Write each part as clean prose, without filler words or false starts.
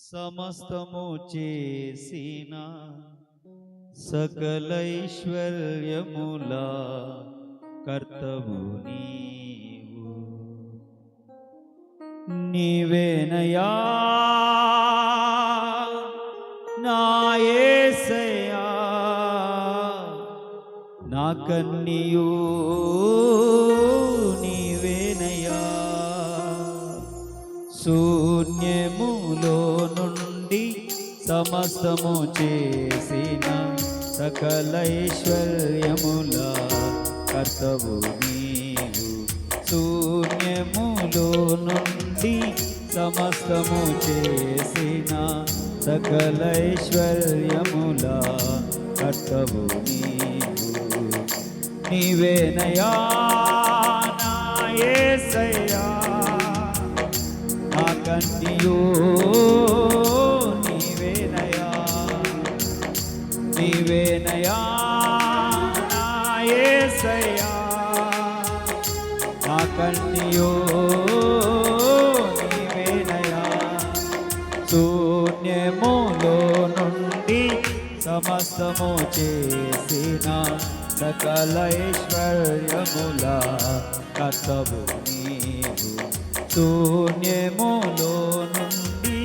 సమస్తము చేసిన సకలైశ్వర్యముల కర్తవు నీవు. నీవేనయా నా యేసయ్యా, నా కన్నియు నీవేనయా. శూన్యములో నుండి సమస్తము చేసిన సకలైశ్వర్యముల కర్తవు నీవు. శూన్యములో నుండి సమస్తము చేసిన సకలైశ్వర్యముల కర్తవు నీవు. నీవేనయా నా యేసయ్యా, నా కన్నియు నీవేనయా. నీవేనయా నా యేసయ్యా, నా కన్నియు నీవేనయా. శూన్యములో నుండి సమస్తము చేసిన సకలైశ్వర్యముల కర్తవు నీవు. శూన్యములో నుండి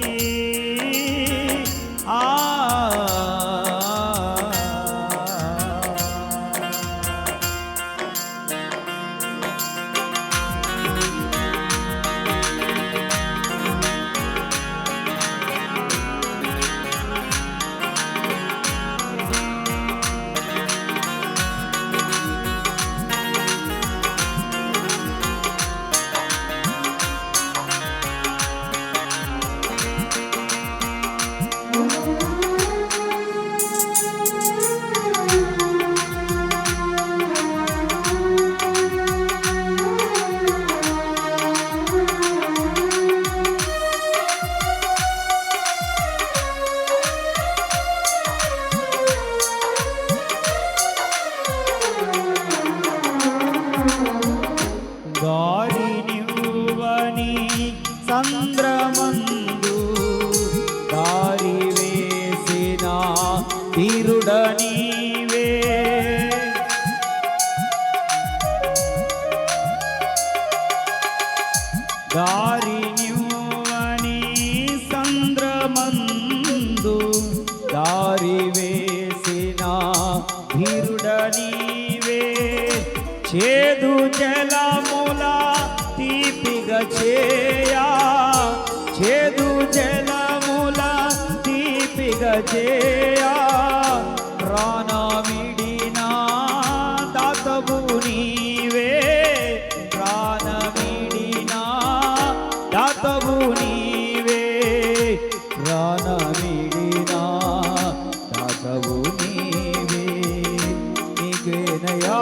దారినివ్వని సంద్రమందు దారి వేసిన తీరుడ నీవే. దారినివ్వని సంద్రమందు దారి వేసిన తీరుడ నీవే. చేదు జలముల తీపిగా చేయా, చేదు జలముల తీపిగా చేయా. ప్రాణమిడినా దాతవు నీవే, ప్రాణమిడినా దాతవు నీవే. ప్రాణమిడినా దాతవు నీవే. నీకేనయా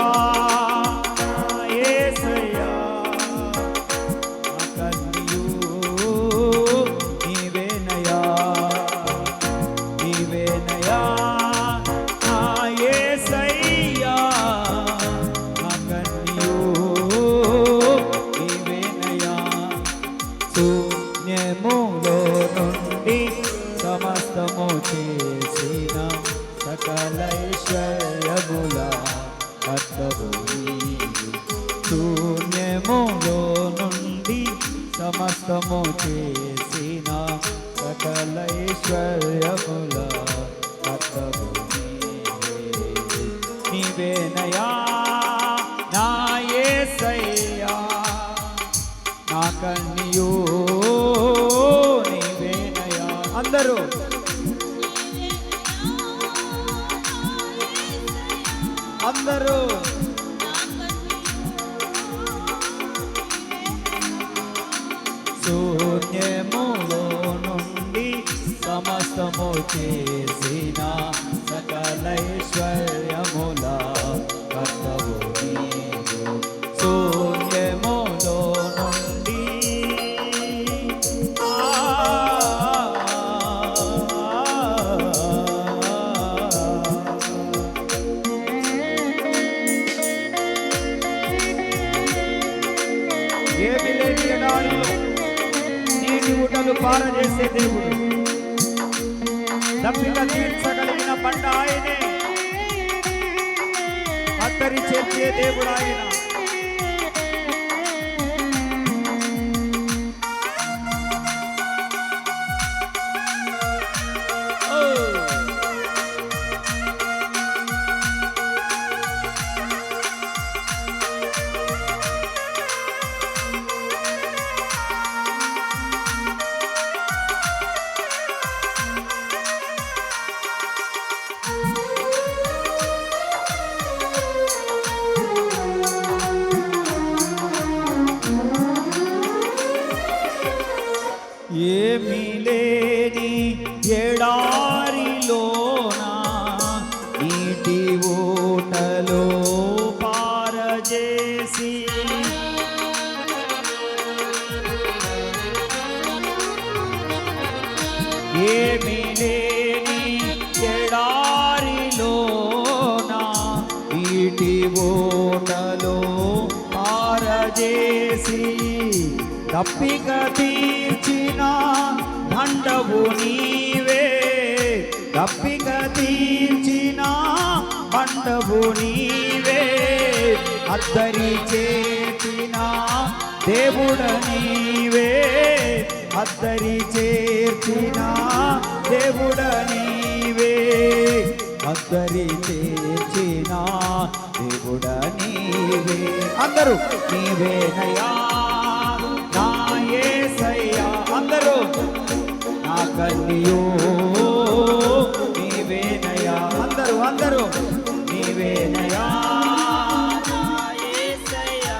శూన్యములో నుండి సమస్తము చేసిన సకలైశ్వర్యముల కర్తవు నీవు. శూన్యములో నుండి సమస్తము చేసిన సకలైశ్వర్యముల కర్తవు నీవే. నీవేనయా నా యేసయ్యా, నా కన్నియు నీవేనయా. అందరూ అందరూ శూన్యములో నుండి సమస్తము చేసిన సకలైశ్వర్యముల కర్తవు నీవు. శూన్యములో నుండి ఏమి లేని ఎడారిలో నీటి ఊటలు పారజేసే దేవుడు, దప్పిక తీర్చగలిగిన బండ ఆయనే, అద్దరి చేర్చే దేవుడు ఆయన. ఏమీ లేని ఎడారిలోన నీటి ఊటలో పారజేసి, ఏమీ లేని ఎడారిలోన నీటి ఊటలో పారజేసి, దప్పిక తీర్చిన బండవు నీవే, దప్పిక తీర్చిన బండవు నీవే, అద్దరి చేర్చిన దేవుడ నీవే, అద్దరి చేర్చిన దేవుడ నీవే, అద్దరి చేర్చిన దేవుడ నీవే. అందరూ నీవేనయా నా యేసయ్యా, అందరూ నా కన్నియో నీవేనయా, అందరూ అందరూ నీవేనయా నా యేసయ్యా,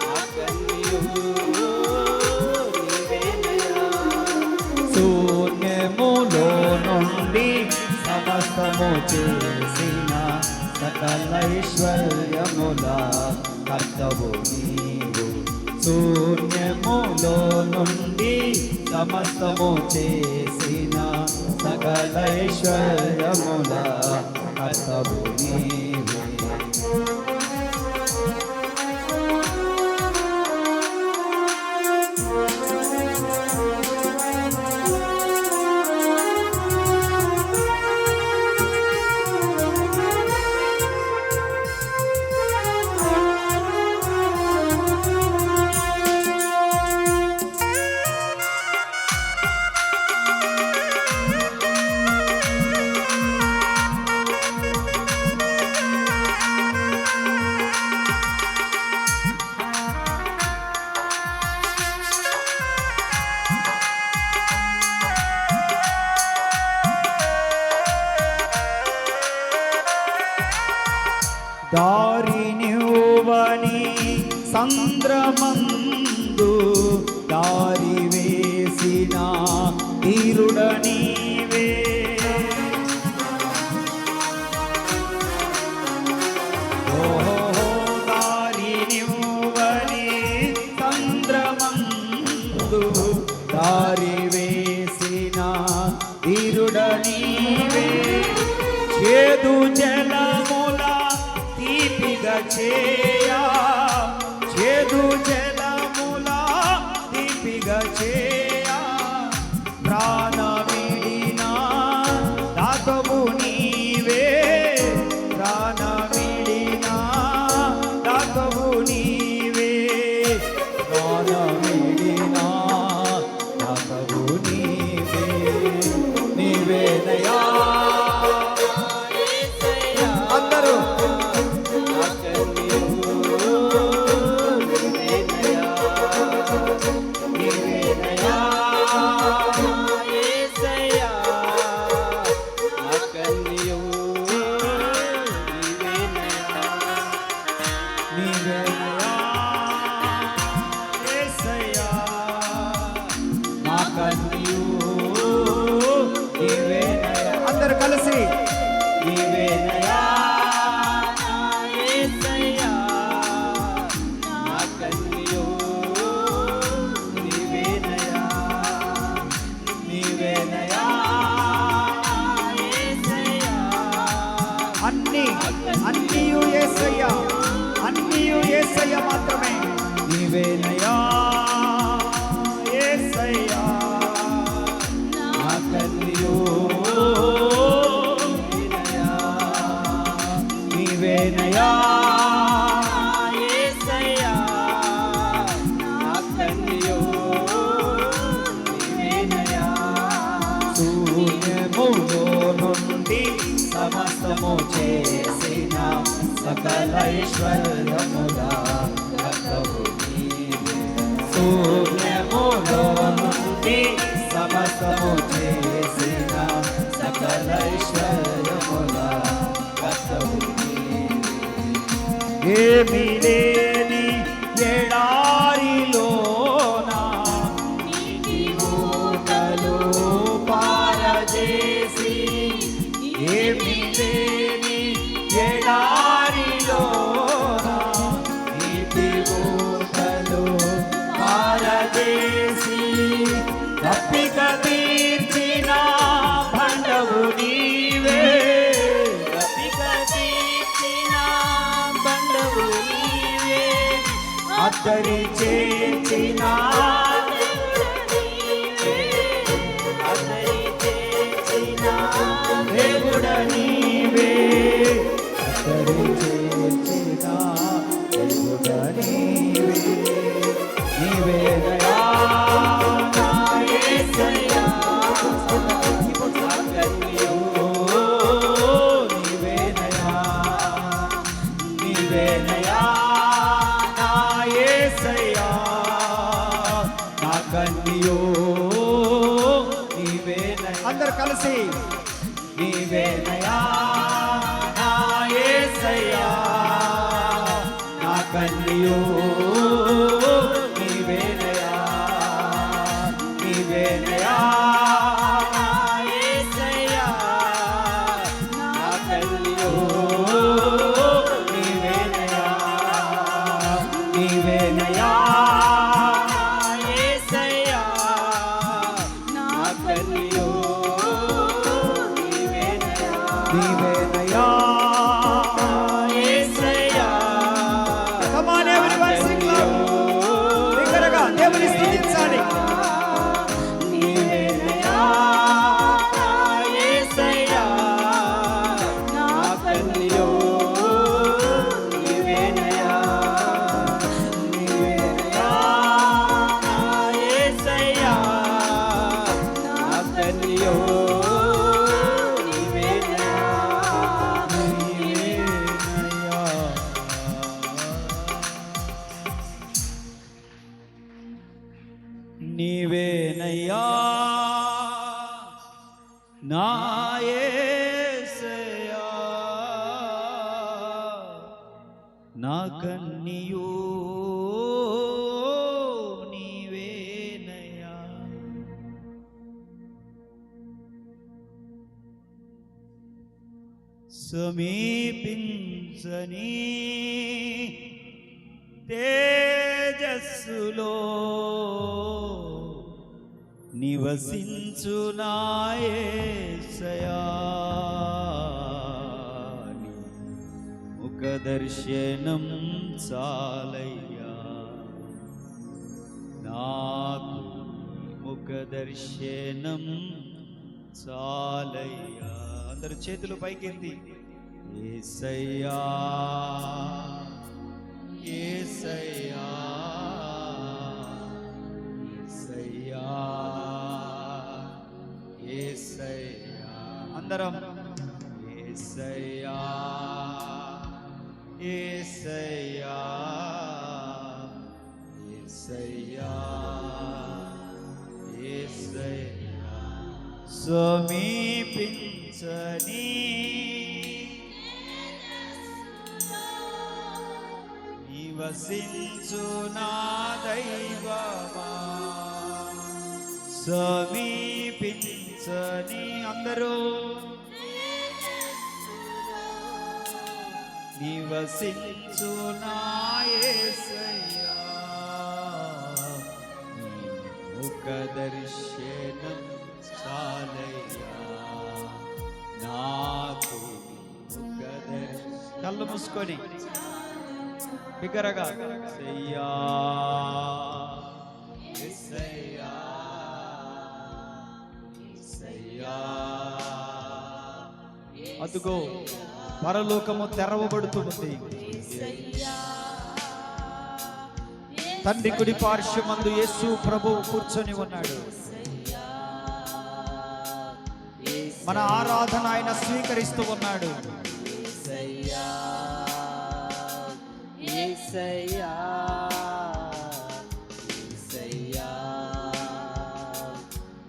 నా కన్నియో నీవేనయా. శూన్యములో నుండి సమస్తము చేసిన సకల ఐశ్వర్యముల కర్తవు నీవు, శూన్యములో నుండి సమస్తము చేసిన సకల ఐశ్వర్యముల కర్తవు నీవు. దారినివ్వని సంద్రమందు దారి వేసిన తీరుడ నీవే, దారినివ్వని సంద్రమందు దారి వేసిన తీరుడ నీవే, చేదు జలముల తీపిగా చేయా, చేదు జలముల తీపిగా చేయా, ప్రాణమిడిన దాతవు నీవే, ప్రాణమిడిన దాతవు నీవే, ప్రాణమిడిన దాతవు నీవే, నీవేనయా అందరూ నీవేనయా, నీవేనయా ఐశ్వర్యముగా రక్తము నీవే. శూన్యములో నుండి సమస్తము చేసిన సకల ఐశ్వర్యముగా రక్తము నీవే. ఏమీ లేని ఎడారిలోనా నీటి ఊటలు పారజేసి, ఏమీ లేని ఎడారిలోనా నీటి ఊటలు పారజేసి, తప్పిక తీర్చిన బండవు నీవే. తప్పిక తీర్చిన బండవు నీవే. అద్దరి చేర్చిన అద్దరి చేర్చిన దేవుడ నీవే. అద్దరి చేర్చిన దేవుడ నీవే. నీవే దయా నా యేసయ్యా. నీవే దయా, నీవే దయా నా యేసయ్యా. నా కన్యో నీవే దయా. అందరు కలిసి నీవే దయా నా యేసయ్యా. నా కన్యో నీవే దయా. నీవే దయా నా యేసయ్యా. నా కన్యో నీవే దయా. నీవే దయా నా యేసయ్యా. నా కన్యో నీవే దయా. నీవే దయా నా యేసయ్యా. Come on everyone, sing loud. బిగ్గరగా దేవుని స్తుతించాలి. నీవే దయా నా యేసయ్యా. నా కన్యో నీవే దయా. నీవే దయా నా యేసయ్యా. నా కన్యో నీవే దయా. నీవే దయా. నీవేనయ్యా నా యేసయ్యా. నా కన్నియో నీవేనయ్యా. సమీపించని తేజస్సులో నివసించు నా యేసయ్యా. నీ ముఖ దర్శనం చాలయ్యా. నాకు ముఖ దర్శనం చాలయ్యా. అందరూ చేతులు పైకెత్తి యేసయ్యా యేసయ్యా యేసయ్యా యేసయ్యా. అందరం యేసయ్యా యేసయ్యా యేసయ్యా యేసయ్యా. సమీపించని నివసించు నా దైవమా. సమీపించని అందరూ నివసించు నా యేసయ్యా. నీ ముఖ దర్శనం చాలయ్యా. నాకు ముఖ దర్శనం. కళ్ళు మూసుకొని బిగ్గరగా యేసయ్యా యేసయ్యా యేసయ్యా. అదుగో పరలోకము తెరవబడుతుంది. తండ్రి కుడి పార్శ్వమందు యేసు ప్రభువు కూర్చొని ఉన్నాడు. మన ఆరాధన ఆయన స్వీకరిస్తూ ఉన్నాడు. యేసయ్యా యేసయ్యా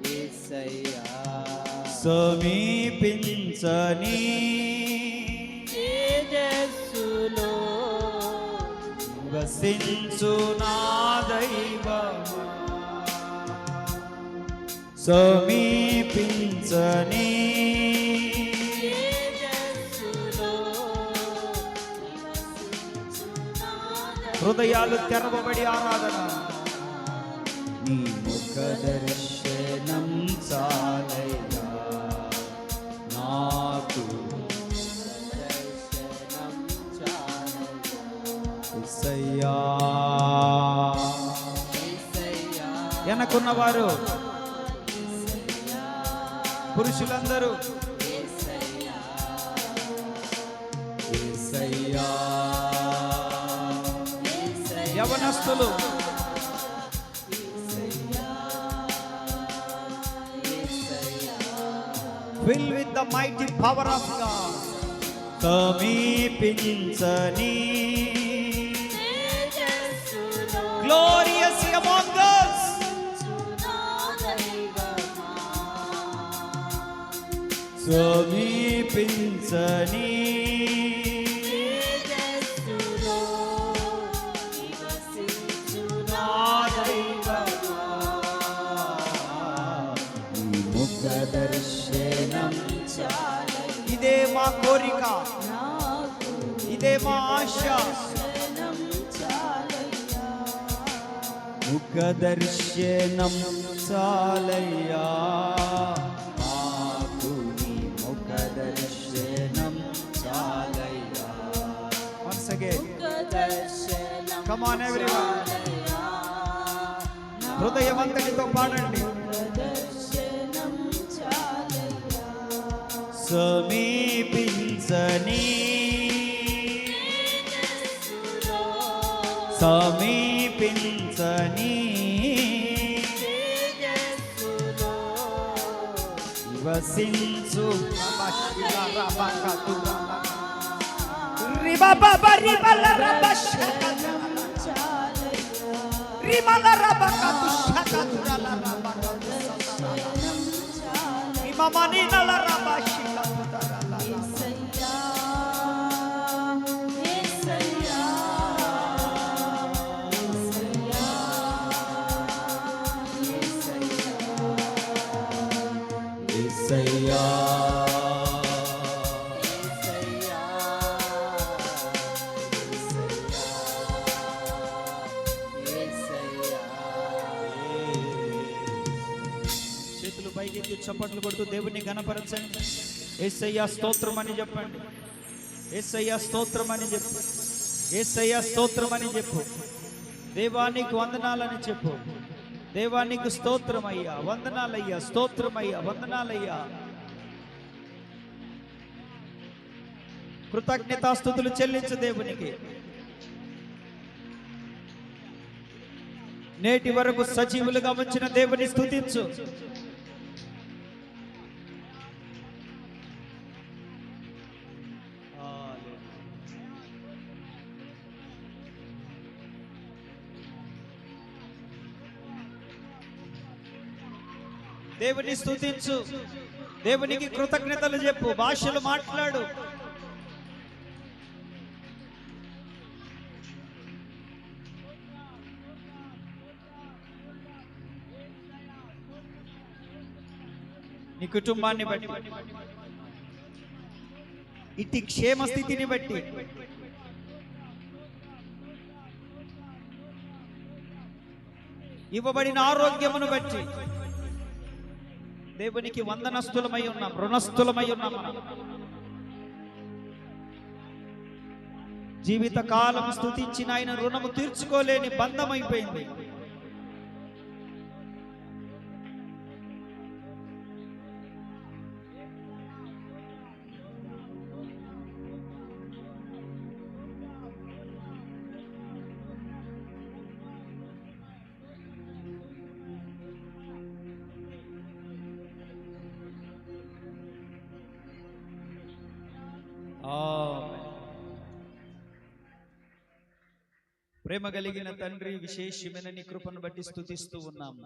యేసయ్యా సమీపించని తేజస్సులో వసించు నా దైవమా సమీపించని హృదయాలు తెరవబడి ఆరాధన నీ ముఖ దర్శనం చాలయ్యా నాకు యేసయ్యా వెనకున్నవారు పురుషులందరూ యేసయ్యా యవనస్తులు filled with the mighty power of God సమీపించని glorious among us సమీపించని దర్శనం ఇదే మా కోరిక ఇదే మా ఆశ ముఖ దర్శనం చాలయ్యా మాకు నీ ముఖ దర్శనం చాలయ్యా once again come on everyone హృదయమంతటితో పాడండి సమీపించని సమీపించని వసించు యేసయ్యా చేతులు పైకెత్తి చప్పట్లు కొడుతూ దేవుని ఘనపరచండి యేసయ్యా స్తోత్రం అని చెప్పండి యేసయ్యా స్తోత్రం అని చెప్పు యేసయ్యా స్తోత్రం అని చెప్పు దేవానికి వందనాలని చెప్పు దేవానికి స్తోత్రమయ్యా వందనాలయ్యా స్తోత్రమయ్యా వందనాలయ్యా కృతజ్ఞతాస్తుతులు చెల్లించు దేవునికి నేటి వరకు సజీవులుగా ఉంచిన దేవుని స్తుతించు దేవుని స్తుతించు దేవునికి కృతజ్ఞతలు చెప్పు భాషలు మాట్లాడు నీ కుటుంబాన్ని బట్టి ఇట్టి క్షేమ స్థితిని బట్టి ఇవ్వబడిన ఆరోగ్యమును బట్టి దేవునికి వందనస్తులమై ఉన్నాం రుణస్థులమై ఉన్నాం జీవితకాలం స్తుతించిన ఆయన రుణము తీర్చుకోలేని బంధమైపోయింది ప్రేమ కలిగిన తండ్రి, విశేషమైన నీ కృపను బట్టి స్తుతిస్తూ ఉన్నాము.